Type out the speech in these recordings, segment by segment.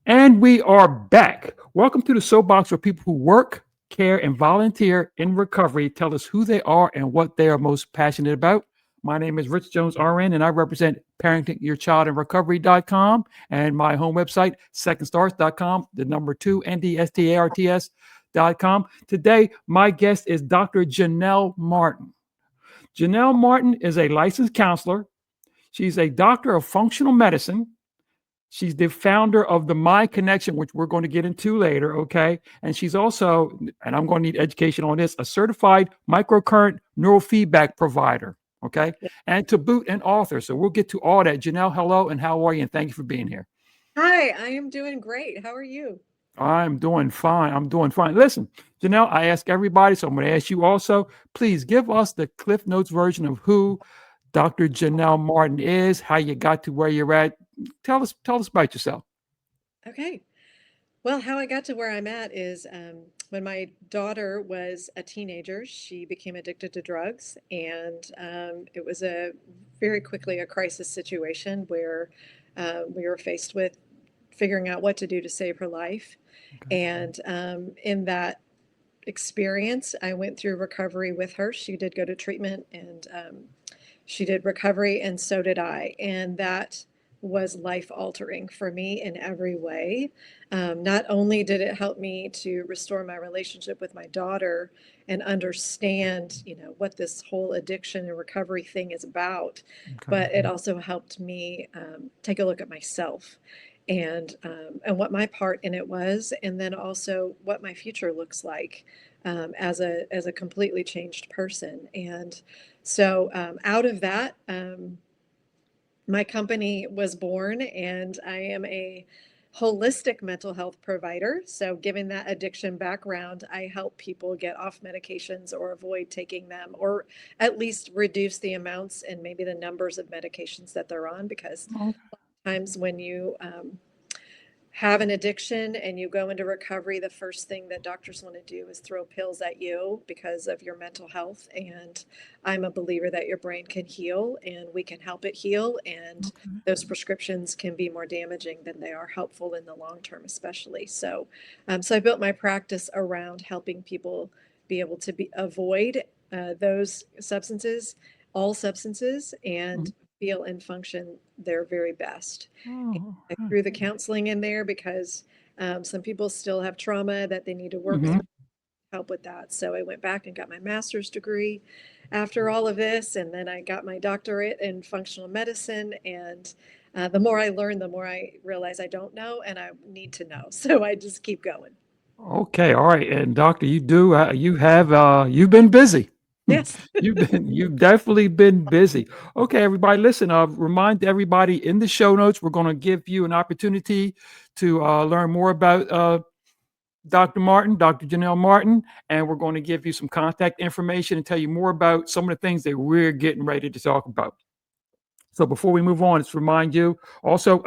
And we are back. Welcome to the SoapBox, where people who work, care, and volunteer in recovery tell us who they are and what they are most passionate about. My name is Rich Jones RN, and I represent parentingyourchildinrecovery.com and my home website, secondstars.com, the number two, NDSTARTS.com. Today, my guest is Dr. Janelle Martin. Janelle Martin is a licensed counselor. She's a doctor of functional medicine. She's the founder of the My Connection, which we're going to get into later, okay? And she's also, and I'm going to need education on this, a certified microcurrent neurofeedback provider, okay? Yeah. And to boot, an author. So we'll get to all that. Janelle, hello, and how are you? And thank you for being here. Hi, I am doing great. How are you? I'm doing fine. I'm doing fine. Listen, Janelle, I ask everybody, so I'm going to ask you also. Please give us the Cliff Notes version of who Dr. Janelle Martin is, how you got to where you're at. Tell us about yourself. Okay. Well, how I got to where I'm at is when my daughter was a teenager, she became addicted to drugs, and it was a very quickly a crisis situation where we were faced with figuring out what to do to save her life. Okay. And in that experience, I went through recovery with her. She did go to treatment, and she did recovery, and so did I. And that was life altering for me in every way. Not only did it help me to restore my relationship with my daughter and understand, what this whole addiction and recovery thing is about, Okay. but it also helped me take a look at myself and what my part in it was, and then also what my future looks like as a completely changed person. And so out of that, my company was born, and I am a holistic mental health provider. So, given that addiction background, I help people get off medications or avoid taking them, or at least reduce the amounts and maybe the numbers of medications that they're on. Because Oh, times when you have an addiction and you go into recovery, the first thing that doctors want to do is throw pills at you because of your mental health. And I'm a believer that your brain can heal and we can help it heal. And okay. those prescriptions can be more damaging than they are helpful in the long term, especially. So I built my practice around helping people be able to avoid those substances, all substances, Mhm. and feel and function their very best. Oh, I threw the counseling in there because some people still have trauma that they need to work mm-hmm. through, help with that. So I went back and got my master's degree after all of this, and then I got my doctorate in functional medicine. And the more I learn, the more I realize I don't know and I need to know. So I just keep going. Okay, all right. And doctor, you've been busy. Yes. You've definitely been busy. Okay, everybody, listen. Remind everybody in the show notes, we're going to give you an opportunity to learn more about Dr. Martin, Dr. Janelle Martin, and we're going to give you some contact information and tell you more about some of the things that we're getting ready to talk about. So before we move on, let's remind you also,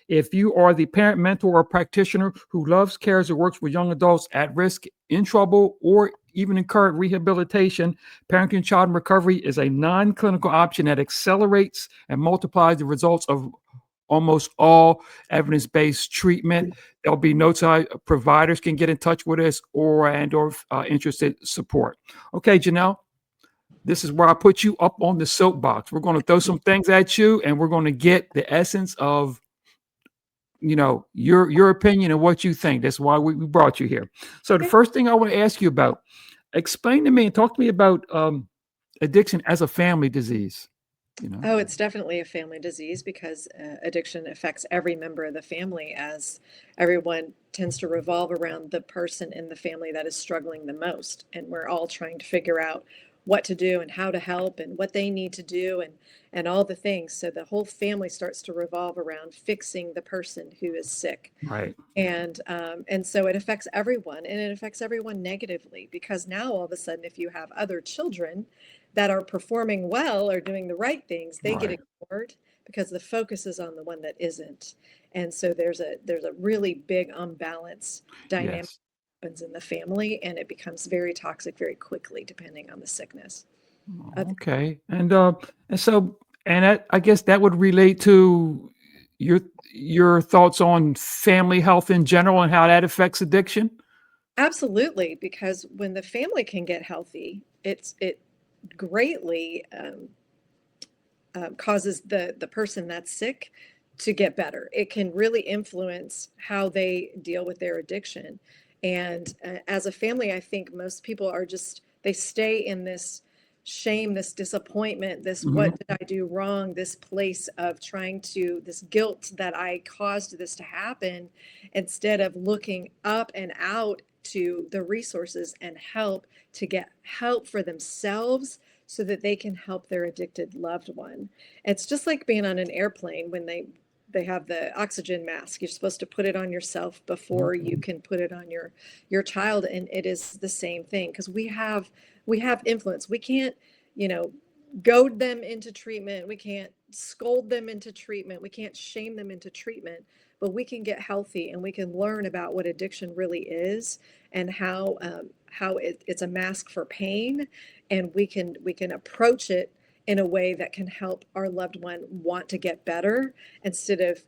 if you are the parent, mentor, or practitioner who loves, cares, or works with young adults at risk, in trouble, or even in current rehabilitation, Parenting Child in Recovery is a non-clinical option that accelerates and multiplies the results of almost all evidence-based treatment. There'll be no time providers can get in touch with us or interested support. Okay, Janelle, this is where I put you up on the soapbox. We're going to throw some things at you, and we're going to get the essence of your opinion and what you think. That's why we brought you here. So the Okay. first thing I want to ask you about, explain to me and talk to me about addiction as a family disease. You know. Oh, it's definitely a family disease because addiction affects every member of the family, as everyone tends to revolve around the person in the family that is struggling the most. And we're all trying to figure out what to do and how to help and what they need to do and all the things. So the whole family starts to revolve around fixing the person who is sick. Right. And so it affects everyone, and it affects everyone negatively because now all of a sudden, if you have other children that are performing well or doing the right things, they get Right. ignored because the focus is on the one that isn't. And so there's a really big unbalance dynamic Yes. that happens in the family, and it becomes very toxic very quickly depending on the sickness. Uh, Okay. And so, and I guess that would relate to, your your thoughts on family health in general and how that affects addiction? Absolutely, because when the family can get healthy, it greatly causes the person that's sick to get better. It can really influence how they deal with their addiction. And as a family, I think most people are just, they stay in this shame, this disappointment, this what Mhm. did I do wrong, this place of trying to, this guilt that I caused this to happen, instead of looking up and out to the resources and help to get help for themselves so that they can help their addicted loved one. It's just like being on an airplane when they have the oxygen mask. You're supposed to put it on yourself before you can put it on your child, and it is the same thing because we have influence. We can't, you know, goad them into treatment. We can't scold them into treatment. We can't shame them into treatment, but we can get healthy and we can learn about what addiction really is and how it's a mask for pain, and we can approach it in a way that can help our loved one want to get better instead of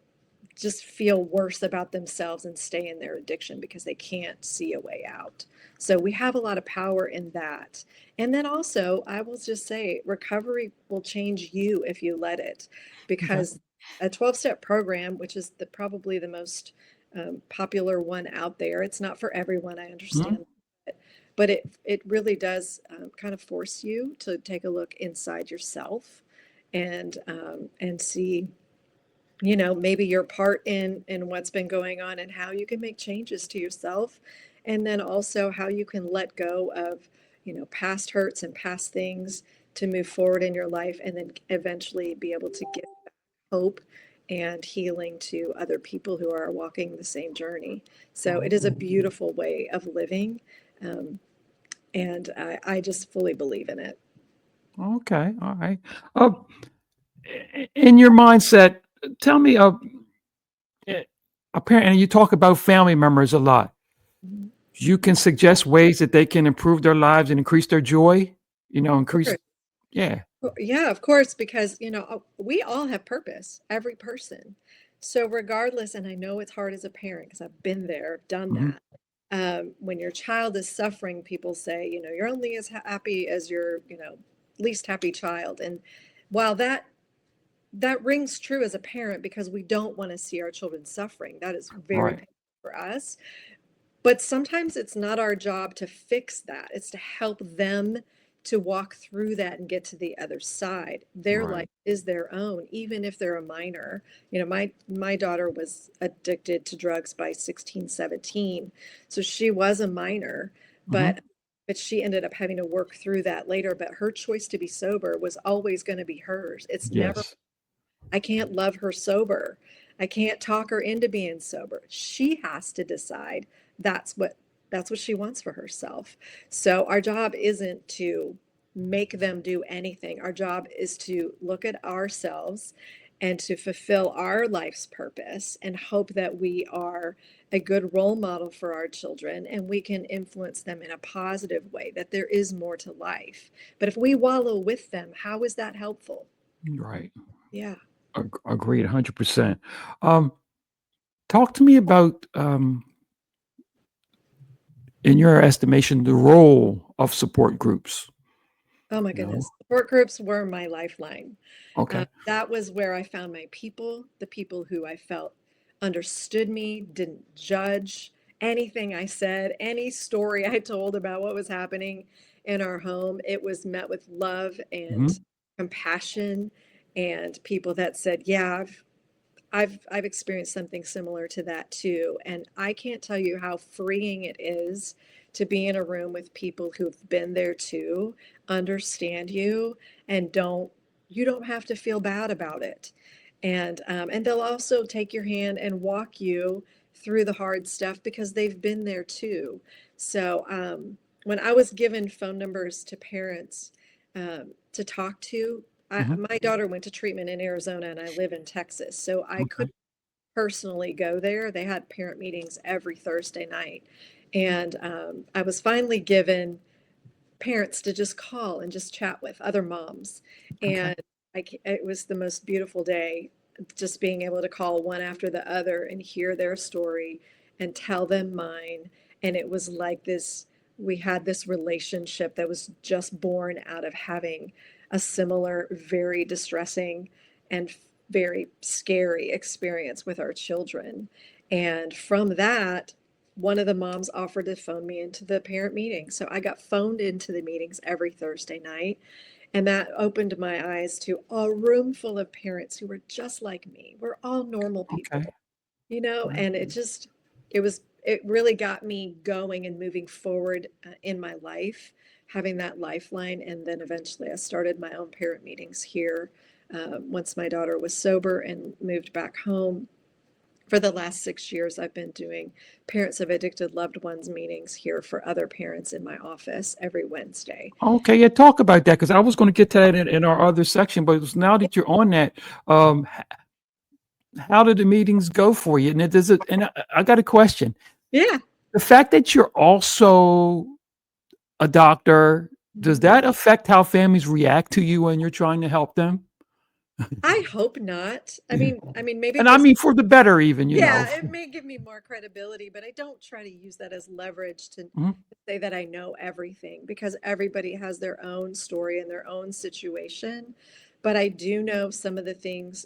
just feel worse about themselves and stay in their addiction because they can't see a way out. So we have a lot of power in that. And then also, I will just say recovery will change you if you let it, Okay. because a 12-step program, which is probably the most popular one out there, it's not for everyone, I Mhm. understand. But it really does kind of force you to take a look inside yourself and see, maybe your part in what's been going on and how you can make changes to yourself, and then also how you can let go of, past hurts and past things to move forward in your life, and then eventually be able to give hope and healing to other people who are walking the same journey. So it is a beautiful way of living, um, and I just fully believe in it. Okay. All right. Uh, in your mindset, tell me, eh, apparently you talk about family members a lot. Mhm. You can suggest ways that they can improve their lives and increase their joy, increase, yeah. Well, yeah, of course, because, we all have purpose, every person. So regardless, and I know it's hard as a parent because I've been there, done Mhm. that. When your child is suffering, people say, you're only as happy as your, least happy child. And while that rings true as a parent because we don't want to see our children suffering, that is very Right. painful for us. But sometimes it's not our job to fix that. It's to help them to walk through that and get to the other side. Their life Right. is their own, even if they're a minor. My daughter was addicted to drugs by 16, 17. So she was a minor, Mhm. but she ended up having to work through that later. But her choice to be sober was always going to be hers. It's never, Yes. I can't love her sober. I can't talk her into being sober. She has to decide that's what that's what she wants for herself. So our job isn't to make them do anything. Our job is to look at ourselves and to fulfill our life's purpose and hope that we are a good role model for our children and we can influence them in a positive way, that there is more to life. But if we wallow with them, how is that helpful? Right. Yeah. Agreed 100%. Um, talk to me about, in your estimation, the role of support groups. Oh my You know? goodness. Support groups were my lifeline. Okay. That was where I found my people, the people who I felt understood me, didn't judge anything I said, any story I told about what was happening in our home. It was met with love and Mhm. compassion, and people that said, "Yeah, I've experienced something similar to that too." And I can't tell you how freeing it is to be in a room with people who've been there too, understand you, and you don't have to feel bad about it. And they'll also take your hand and walk you through the hard stuff because they've been there too. So when I was given phone numbers to parents to talk to, Mhm. my daughter went to treatment in Arizona and I live in Texas, so I Okay. couldn't personally go there. They had parent meetings every Thursday night. And I was finally given parents to just call and just chat with other moms. Okay. And it was the most beautiful day. just being able to call one after the other and hear their story and tell them mine. And it was like this, we had this relationship that was just born out of having a similar, very distressing and very scary experience with our children. And from that, one of the moms offered to phone me into the parent meeting. So I got phoned into the meetings every Thursday night. And that opened my eyes to a room full of parents who were just like me. We're all normal Okay. people, you know, Right. and it really got me going and moving forward in my life, having that lifeline. And then eventually I started my own parent meetings here once my daughter was sober and moved back home. For the last 6 years, I've been doing parents of addicted loved ones meetings here for other parents in my office every Wednesday. Okay, yeah, talk about that because I was going to get to that in our other section, but now that you're on that, how did the meetings go for you? And it does it. And I got a question. Yeah. The fact that you're also a doctor, does Mhm. that affect how families react to you when you're trying to help them? I hope not. I mean, maybe And I for mean for the better, even, you know. yeah, it may give me more credibility, but I don't try to use that as leverage to Mhm. say that I know everything because everybody has their own story and their own situation. But I do know some of the things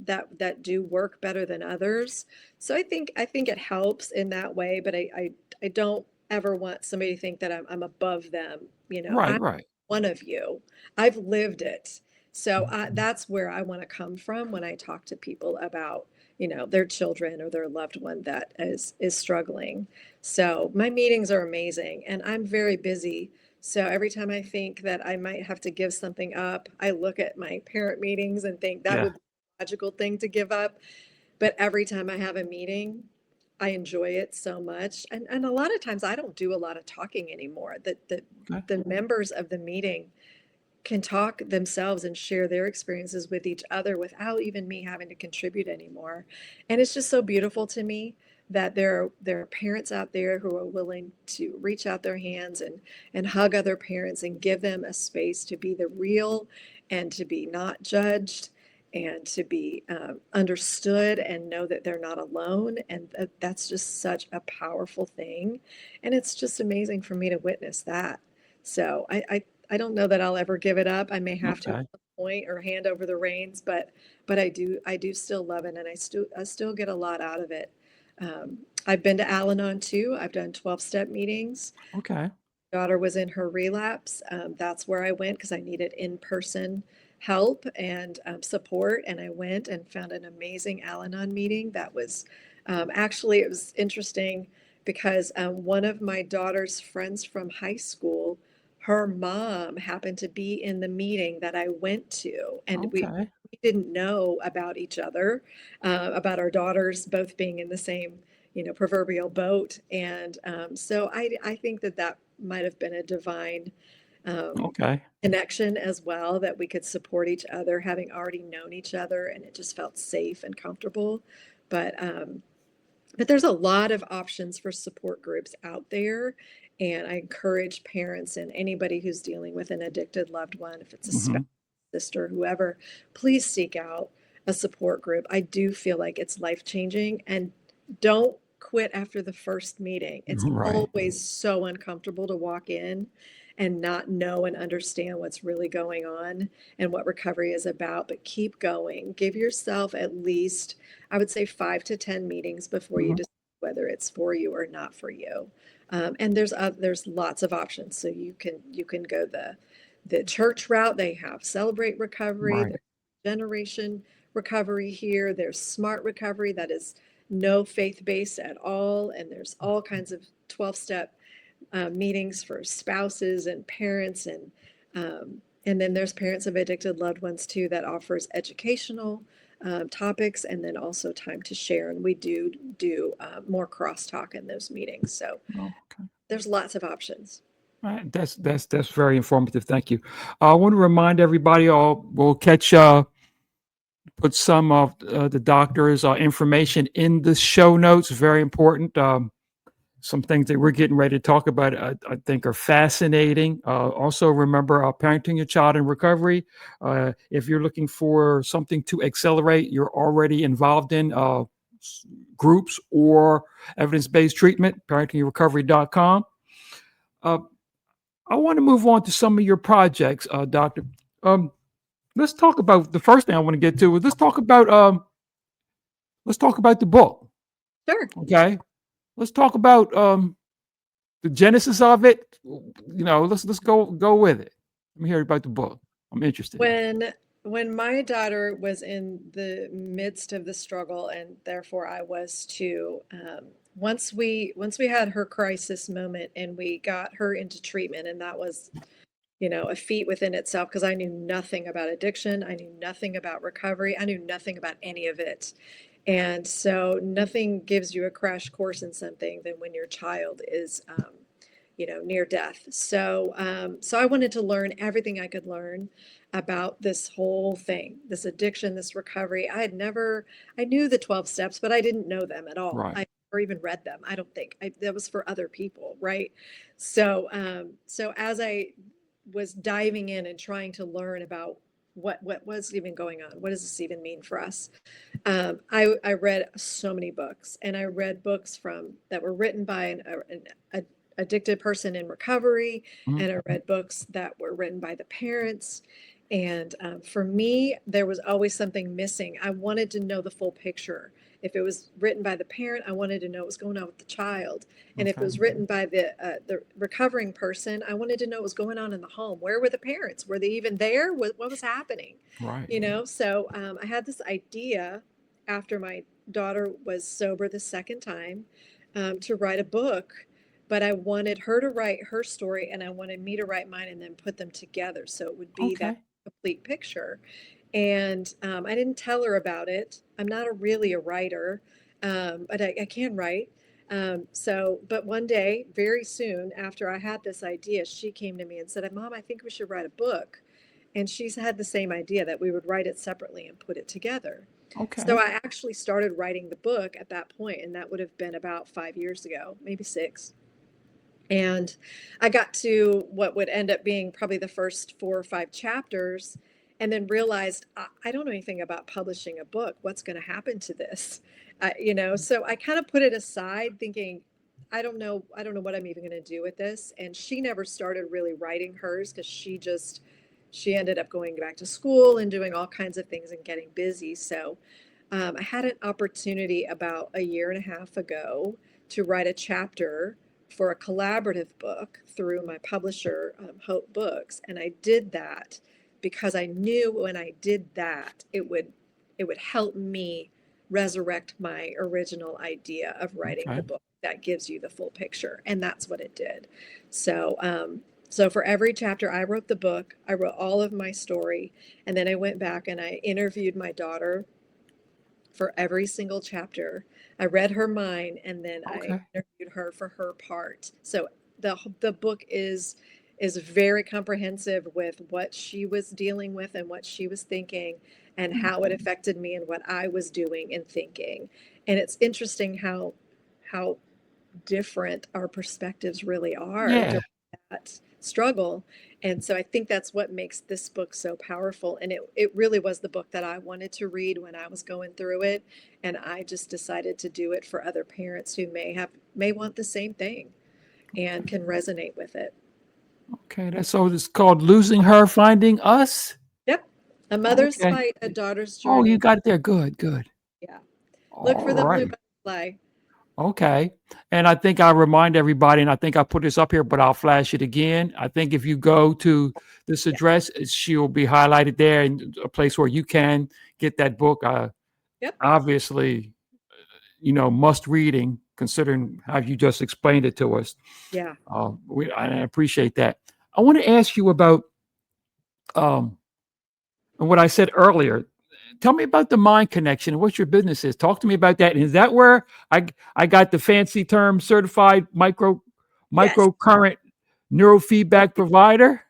that do work better than others. So I think it helps in that way, but I don't ever want somebody to think that I'm above them. You know, Right, I'm right. one of you. I've lived it. So that's where I want to come from when I talk to people about their children or their loved one that is struggling. So my meetings are amazing and I'm very busy. So every time I think that I might have to give something up, I look at my parent meetings and think that Yeah. would be a logical thing to give up. But every time I have a meeting, I enjoy it so much. And a lot of times I don't do a lot of talking anymore. Okay. The members of the meeting can talk themselves and share their experiences with each other without even me having to contribute anymore. And it's just so beautiful to me that there are parents out there who are willing to reach out their hands and hug other parents and give them a space to be the real and to be not judged and to be understood and know that they're not alone. And that's just such a powerful thing. And it's just amazing for me to witness that. So I don't know that I'll ever give it up. I may have to at Okay. some point or hand over the reins, but I do still love it, and I still get a lot out of it. I've been to Al-Anon too. I've done 12-step meetings. Okay. Daughter was in her relapse. That's where I went because I needed in-person help and support, and I went and found an amazing Al-Anon meeting. That was actually it was interesting because one of my daughter's friends from high school, her mom happened to be in the meeting that I went to, and Okay. we didn't know about each other, about our daughters both being in the same proverbial boat, and so I think that might have been a divine um, Okay. connection as well, that we could support each other, having already known each other, and it just felt safe and comfortable. But there's a lot of options for support groups out there, and I encourage parents and anybody who's dealing with an addicted loved one, if it's a spouse, Hmm. sister, whoever, please seek out a support group. I do feel like it's life changing, and don't quit after the first meeting. It's Right. always so uncomfortable to walk in and not know and understand what's really going on and what recovery is about, but keep going. Give yourself at least, I would say, 5 to 10 meetings before you Hmm. decide whether it's for you or not for you. And there's lots of options. So you can go the church route. They have Celebrate Recovery, Right. there's Generation Recovery here. There's Smart Recovery that is no faith based at all, and there's all kinds of 12-step meetings for spouses and parents, and then there's Parents of Addicted Loved Ones too that offers educational topics and then also time to share. And we do more crosstalk in those meetings. So Okay. there's lots of options. Right. That's very informative. Thank you. I want to remind everybody. We'll catch put some of the doctor's information in the show notes. Very important. some things that we're getting ready to talk about, I think, are fascinating. Also, remember, parenting your child in recovery. If you're looking for something to accelerate, you're already involved in groups or evidence-based treatment, parentingyourrecovery.com. I want to move on to some of your projects, Doctor. Let's talk about the first thing I want to get to. Is let's talk about the book. Sure. Okay. Let's talk about the genesis of it. Let's go with it. Let me hear about the book. I'm interested. When my daughter was in the midst of the struggle, and therefore I was too, once we had her crisis moment and we got her into treatment, and that was, a feat within itself, because I knew nothing about addiction, I knew nothing about recovery, I knew nothing about any of it. And so nothing gives you a crash course in something than when your child is near death. So I wanted to learn everything I could learn about this whole thing, this addiction, this recovery. I knew the 12 steps, but I didn't know them at all. Right. Or even read them. I don't think that was for other people. Right. So as I was diving in and trying to learn about what was even going on, what does this even mean for us? I read so many books, and I read books that were written by an addicted person in recovery, Mhm. and I read books that were written by the parents. And for me, there was always something missing. I wanted to know the full picture. If it was written by the parent, I wanted to know what was going on with the child. And if it Okay. was written by the recovering person, I wanted to know what was going on in the home. Where were the parents? Were they even there? What was happening? Right. So I had this idea after my daughter was sober the second time, to write a book, but I wanted her to write her story and I wanted me to write mine and then put them together so it would be that Okay. complete picture. And I didn't tell her about it. I'm not really a writer, but I can write. But one day, very soon after I had this idea, she came to me and said, "Mom, I think we should write a book." And she's had the same idea, that we would write it separately and put it together. So Okay. I actually started writing the book at that point, and that would have been about 5 years ago, maybe six. And I got to what would end up being probably the first 4 or 5 chapters, and then realized I don't know anything about publishing a book. What's going to happen to this? So I kind of put it aside, thinking, I don't know what I'm even going to do with this. And she never started really writing hers, because she ended up going back to school and doing all kinds of things and getting busy. So I had an opportunity about a year and a half ago to write a chapter for a collaborative book through my publisher, Hope Books, and I did that because I knew when I did that, it would help me resurrect my original idea of writing the Okay. book that gives you the full picture, and that's what it did. So for every chapter, I wrote the book. I wrote all of my story, and then I went back and I interviewed my daughter for every single chapter. I read her mind, and then I Okay. interviewed her for her part. So the book is very comprehensive with what she was dealing with and what she was thinking and how it affected me and what I was doing and thinking. And it's interesting how different our perspectives really are Yeah. during that struggle. And so I think that's what makes this book so powerful. And it really was the book that I wanted to read when I was going through it. And I just decided to do it for other parents who may want the same thing and can resonate with it. Okay. That's so it's called Losing Her, Finding Us. Yep. A mother's Okay. fight, a daughter's Oh, you journey. got it there. Good. Good. Yeah. Look All for the blue right. butterfly. Okay. And I think I remind everybody, and I think I put this up here, but I'll flash it again. I think if you go to this Yeah. address, she'll be highlighted there, and a place where you can get that book. Yep. Obviously, must reading, considering how you just explained it to us. Yeah. I appreciate that. I want to ask you about um, what I said earlier. Tell me about the mind connection and what your business is. Talk to me about that. And is that where I got the fancy term certified Yes. microcurrent neurofeedback provider?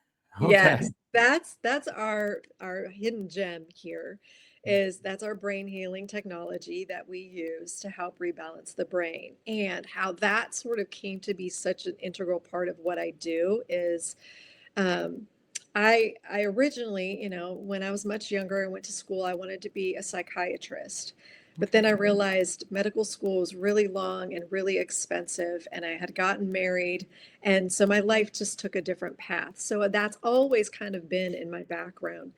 Okay. Yes, that's our hidden gem here. is that's our brain healing technology that we use to help rebalance the brain. And how that sort of came to be such an integral part of what I do is um, I originally, when I was much younger and went to school, I wanted to be a psychiatrist. But then Okay. I realized medical school was really long and really expensive, and I had gotten married. And so my life just took a different path. So that's always kind of been in my background.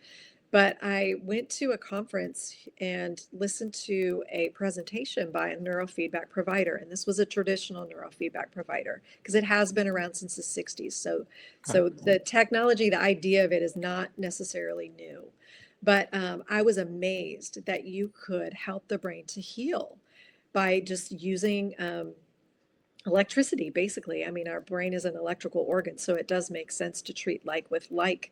But I went to a conference and listened to a presentation by a neurofeedback provider. And this was a traditional neurofeedback provider because it has been around since the 60s. So, Okay. so the technology, the idea of it is not necessarily new. But I was amazed that you could help the brain to heal by just using electricity, basically. I mean, our brain is an electrical organ, so it does make sense to treat like with like.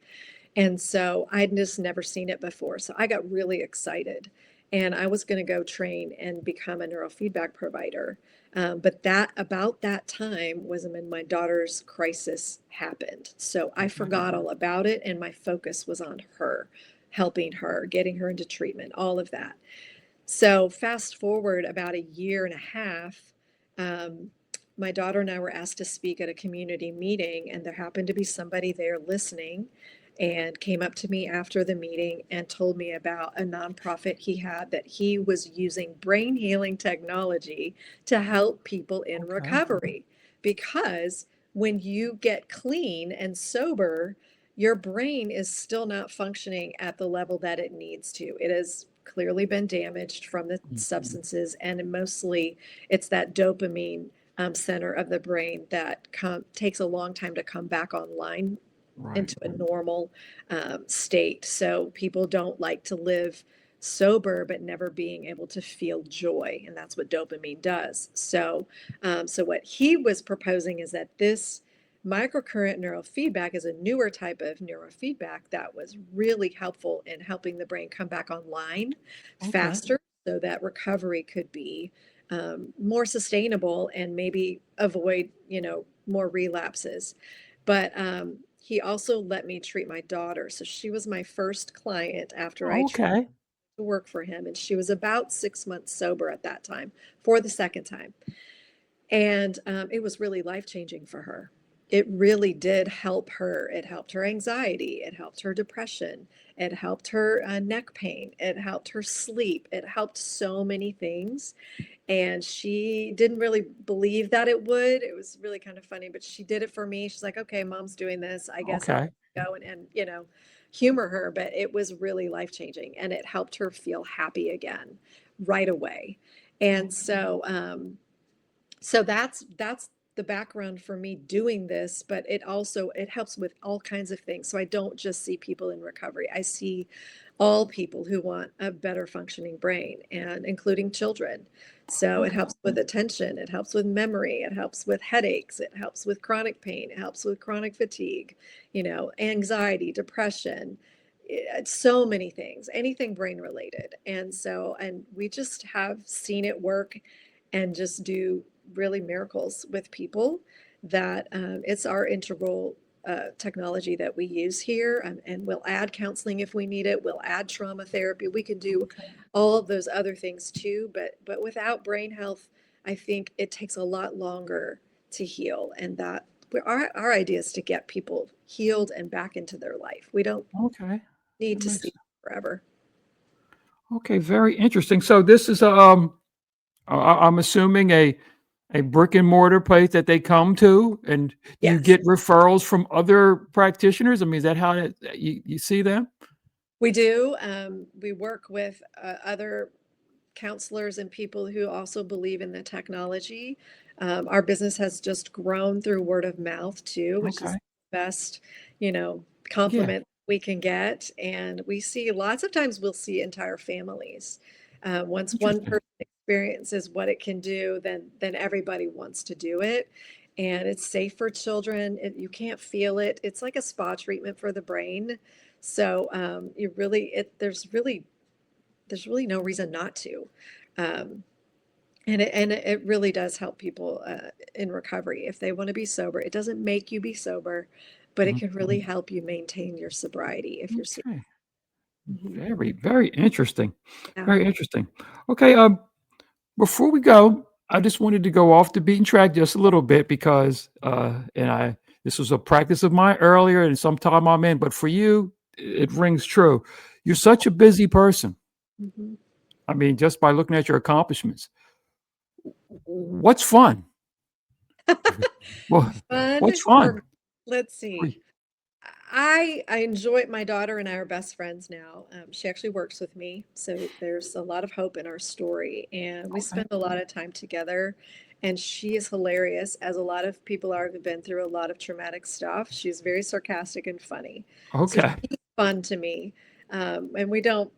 And so I'd just never seen it before. So I got really excited and I was going to go train and become a neurofeedback provider. But that about that time was when my daughter's crisis happened. So I Okay. forgot all about it and my focus was on her, helping her, getting her into treatment, all of that. So fast forward about a year and a half, um, my daughter and I were asked to speak at a community meeting, and there happened to be somebody there listening and came up to me after the meeting and told me about a nonprofit he had that he was using brain healing technology to help people in Okay. recovery. Because when you get clean and sober, your brain is still not functioning at the level that it needs to. It has clearly been damaged from the Mhm. substances, and mostly it's that dopamine center of the brain that takes a long time to come back online Right. into a normal state. So people don't like to live sober but never being able to feel joy, and that's what dopamine does. So what he was proposing is that this microcurrent neurofeedback is a newer type of neurofeedback that was really helpful in helping the brain come back online Okay. faster so that recovery could be more sustainable and maybe avoid, more relapses. But he also let me treat my daughter. So she was my first client after I trained Okay. to work for him. And she was about 6 months sober at that time for the second time. And it was really life changing for her. It really did help her. It helped her anxiety. It helped her depression. It helped her neck pain. It helped her sleep. It helped so many things. And she didn't really believe that it would. It was really kind of funny, but she did it for me. She's like, okay, mom's doing this. I guess I'll Okay. go and humor her. But it was really life changing and it helped her feel happy again right away. And so that's the background for me doing this, but it helps with all kinds of things. So I don't just see people in recovery. I see all people who want a better functioning brain, and including children. So it Okay. helps with attention, it helps with memory, it helps with headaches, it helps with chronic pain, it helps with chronic fatigue, anxiety, depression. It's so many things, anything brain related. And we just have seen it work and just do really miracles with people that it's our integral technology that we use here, and we'll add counseling if we need it. We'll add trauma therapy. We can do Okay. all of those other things too, but without brain health, I think it takes a lot longer to heal. And that our idea is to get people healed and back into their life. We don't Okay. need That to see makes them forever. okay. Very interesting. So this is I'm assuming a brick and mortar place that they come to, and do you Yes, get referrals from other practitioners? I mean, is that how you see them? we do. We work with other counselors and people who also believe in the technology. Our business has just grown through word of mouth too, which is Okay. the best, Yeah. compliment we can get. And we see lots of times we'll see entire families. Once one Interesting. person experiences what it can do, then everybody wants to do it. And it's safe for children. You can't feel it. It's like a spa treatment for the brain. So there's really no reason not to. Um, and it really does help people in recovery if they want to be sober. It doesn't make you be sober, but it Mhm. can really help you maintain your sobriety if you're serious. Okay. Mhm. Very, very interesting. Yeah. Very interesting. Okay, before we go, I just wanted to go off the beaten track just a little bit because, and I this was a practice of mine earlier, and sometime I'm in, but for you, it rings true. You're such a busy person. Mhm. I mean, just by looking at your accomplishments. What's fun? Well, Fun what's fun? for let's For see. I enjoy my daughter and I are best friends now. She actually works with me, so there's a lot of hope in our story, and we Okay. spend a lot of time together. And she is hilarious, as a lot of people are who've been through a lot of traumatic stuff. She's very sarcastic and funny, so Okay. she's fun to me. And we don't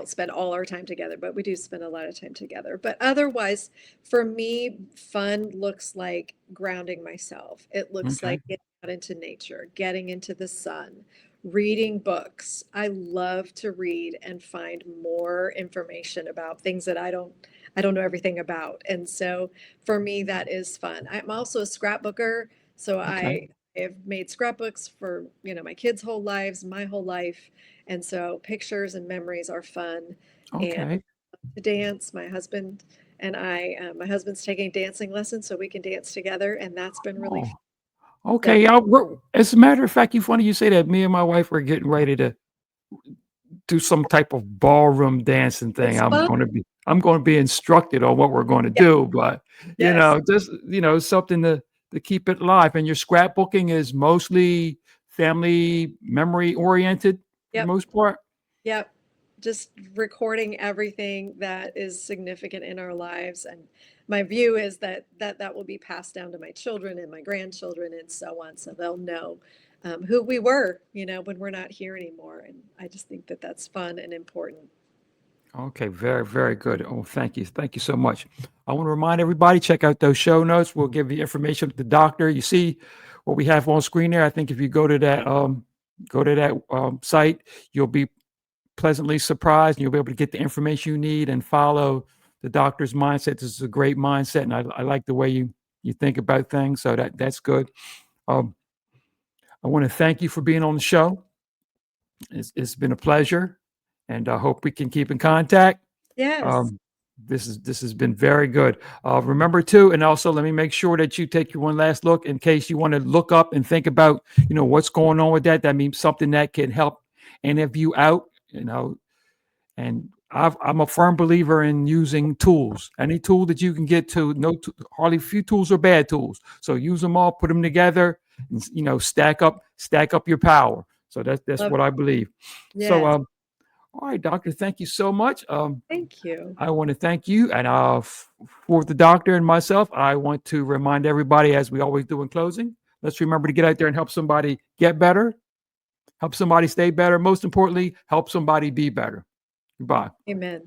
spend all our time together, but we do spend a lot of time together. But otherwise, for me, fun looks like grounding myself. It looks Okay. like getting out into nature, getting into the sun, reading books. I love to read and find more information about things that I don't know everything about. And so for me, that is fun. I'm also a scrapbooker, so Okay. I have made scrapbooks for, my kids' whole lives, my whole life. And so pictures and memories are fun. And Okay. to dance, my husband's taking dancing lessons so we can dance together. And that's been really Oh, fun. So okay. Yeah, as a matter of fact, you funny you say that. Me and my wife are getting ready to do some type of ballroom dancing thing. it's fun. I'm going to be instructed on what we're going to Yeah, do, but yes. just something to keep it live. And your scrapbooking is mostly family memory oriented for the Yep. most part. Yep. Just recording everything that is significant in our lives. And my view is that will be passed down to my children and my grandchildren and so on. So they'll know who we were, when we're not here anymore. And I just think that that's fun and important. Okay, very, very good. Oh, thank you. Thank you so much. I want to remind everybody, check out those show notes. We'll give you information with the doctor. You see what we have on screen there. I think if you go to that site, you'll be pleasantly surprised and you'll be able to get the information you need and follow the doctor's mindset. This is a great mindset, and I like the way you think about things. So that's good. Um, I want to thank you for being on the show. It's been a pleasure, and I hope we can keep in contact. Yes. Um, this has been very good. Remember too, and also let me make sure that you take your one last look in case you want to look up and think about, what's going on with that. That means something that can help any of you out, And I'm a firm believer in using tools. Any tool that you can get to, hardly few tools are bad tools. So use them all, put them together, and stack up your power. So that's Love what it. I believe. So Yes. all right, doctor, thank you so much. Thank you. I want to thank you. And for the doctor and myself, I want to remind everybody, as we always do in closing, let's remember to get out there and help somebody get better, help somebody stay better. Most importantly, help somebody be better. Goodbye. Amen.